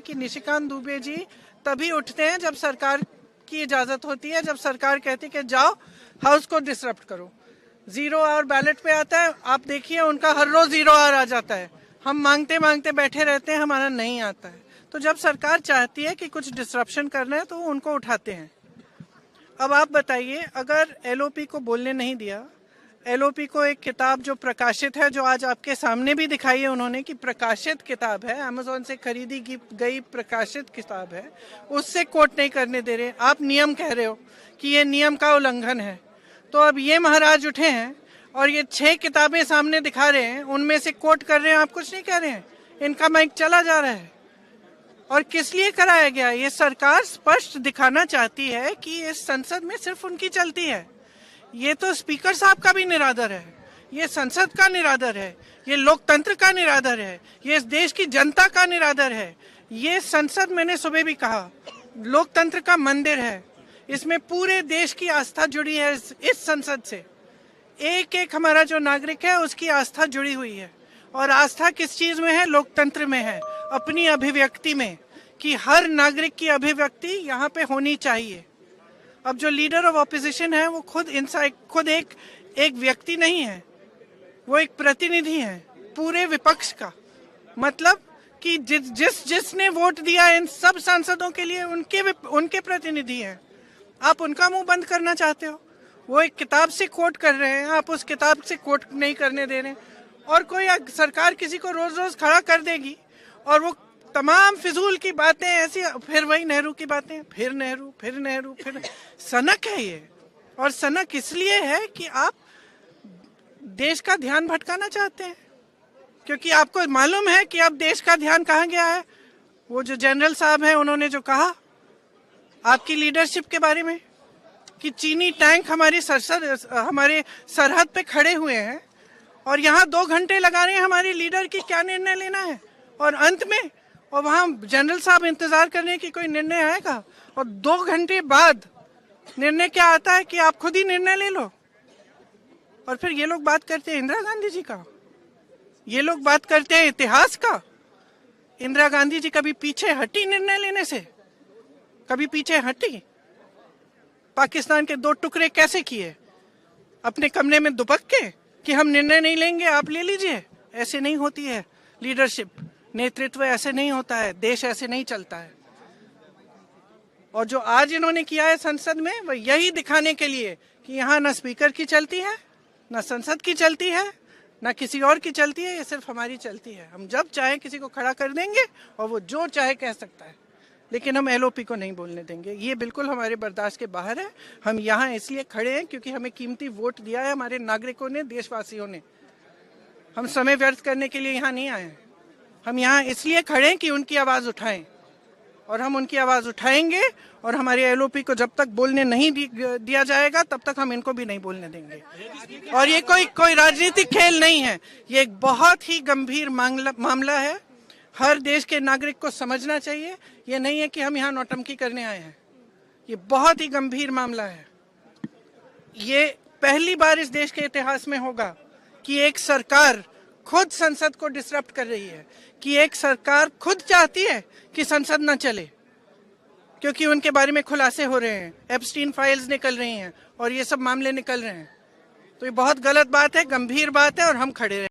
कि निशिकांत दुबे जी तभी उठते हैं जब सरकार की इजाजत होती है, जब सरकार कहती है कि जाओ हाउस को डिसरप्ट करो। 0 आवर बैलेट पे आता है, आप देखिए उनका हर रोज 0 आवर आ जाता है। हम मांगते मांगते बैठे रहते हैं, हमारा नहीं आता है। तो जब सरकार चाहती है कि कुछ डिसरप्शन करना है तो उनको उठाते हैं। अब आप बताइए, अगर एलओपी को बोलने नहीं दिया, एलओपी को एक किताब जो प्रकाशित है, जो आज आपके सामने भी दिखाई है उन्होंने कि प्रकाशित किताब है, अमेज़न से खरीदी गई प्रकाशित किताब है, उससे कोट नहीं करने दे रहे। आप नियम कह रहे हो कि ये नियम का उल्लंघन है। तो अब ये महाराज उठे हैं और ये 6 किताबें सामने दिखा रहे हैं, उनमें से कोट कर रहे हैं, आप कुछ नहीं कह रहे हैं। इनका माइक चला जा रहा है। और किस लिए कराया गया? ये सरकार स्पष्ट दिखाना चाहती है कि इस संसद में सिर्फ उनकी चलती है। ये तो स्पीकर साहब का भी निरादर है, ये संसद का निरादर है, ये लोकतंत्र का निरादर है, ये इस देश की जनता का निरादर है। ये संसद, मैंने सुबह भी कहा, लोकतंत्र का मंदिर है। इसमें पूरे देश की आस्था जुड़ी है। इस संसद से एक एक हमारा जो नागरिक है उसकी आस्था जुड़ी हुई है। और आस्था किस चीज में है? लोकतंत्र में है, अपनी अभिव्यक्ति में, कि हर नागरिक की अभिव्यक्ति यहाँ पे होनी चाहिए। अब जो लीडर ऑफ ऑपोजिशन है वो खुद एक व्यक्ति नहीं है, वो एक प्रतिनिधि है पूरे विपक्ष का। मतलब कि जिसने वोट दिया इन सब सांसदों के लिए, उनके प्रतिनिधि हैं। आप उनका मुंह बंद करना चाहते हो। वो एक किताब से कोट कर रहे हैं, आप उस किताब से कोट नहीं करने दे रहे। और कोई सरकार किसी को रोज रोज खड़ा कर देगी और वो तमाम फिजूल की बातें ऐसी, फिर वही नेहरू की बातें, फिर नेहरू, फिर सनक है ये। और सनक इसलिए है कि आप देश का ध्यान भटकाना चाहते हैं, क्योंकि आपको मालूम है कि अब देश का ध्यान कहाँ गया है। वो जो जनरल साहब हैं, उन्होंने जो कहा आपकी लीडरशिप के बारे में कि चीनी टैंक हमारे सरहद पे खड़े हुए हैं और यहाँ 2 घंटे लगा रहे हैं हमारी लीडर की क्या निर्णय लेना है। और अंत में, और वहाँ जनरल साहब इंतजार कर रहे हैं कि कोई निर्णय आएगा, और 2 घंटे बाद निर्णय क्या आता है कि आप खुद ही निर्णय ले लो। और फिर ये लोग बात करते हैं इंदिरा गांधी जी का, ये लोग बात करते हैं इतिहास का। इंदिरा गांधी जी कभी पीछे हटी निर्णय लेने से? कभी पीछे हटी? पाकिस्तान के 2 टुकड़े कैसे किए? अपने कमरे में दुबक के कि हम निर्णय नहीं लेंगे, आप ले लीजिए। ऐसे नहीं होती है लीडरशिप, नेतृत्व ऐसे नहीं होता है, देश ऐसे नहीं चलता है। और जो आज इन्होंने किया है संसद में, वो यही दिखाने के लिए कि यहाँ ना स्पीकर की चलती है, ना संसद की चलती है, ना किसी और की चलती है, ये सिर्फ हमारी चलती है। हम जब चाहे किसी को खड़ा कर देंगे और वो जो चाहे कह सकता है, लेकिन हम एलओपी को नहीं बोलने देंगे। ये बिल्कुल हमारे बर्दाश्त के बाहर है। हम यहाँ इसलिए खड़े हैं क्योंकि हमें कीमती वोट दिया है हमारे नागरिकों ने, देशवासियों ने। हम समय व्यर्थ करने के लिए यहाँ नहीं आए हैं। हम यहाँ इसलिए खड़े हैं कि उनकी आवाज़ उठाएं, और हम उनकी आवाज़ उठाएंगे। और हमारे एलओपी को जब तक बोलने नहीं दिया जाएगा, तब तक हम इनको भी नहीं बोलने देंगे। और ये कोई राजनीतिक खेल नहीं है, ये एक बहुत ही गंभीर मामला है। हर देश के नागरिक को समझना चाहिए। ये नहीं है कि हम यहाँ नौटंकी करने आए हैं, ये बहुत ही गंभीर मामला है। ये पहली बार इस देश के इतिहास में होगा कि एक सरकार खुद संसद को डिसरप्ट कर रही है, कि एक सरकार खुद चाहती है कि संसद न चले, क्योंकि उनके बारे में खुलासे हो रहे हैं, एप्स्टीन फाइल्स निकल रही हैं और ये सब मामले निकल रहे हैं। तो ये बहुत गलत बात है, गंभीर बात है, और हम खड़े रहे।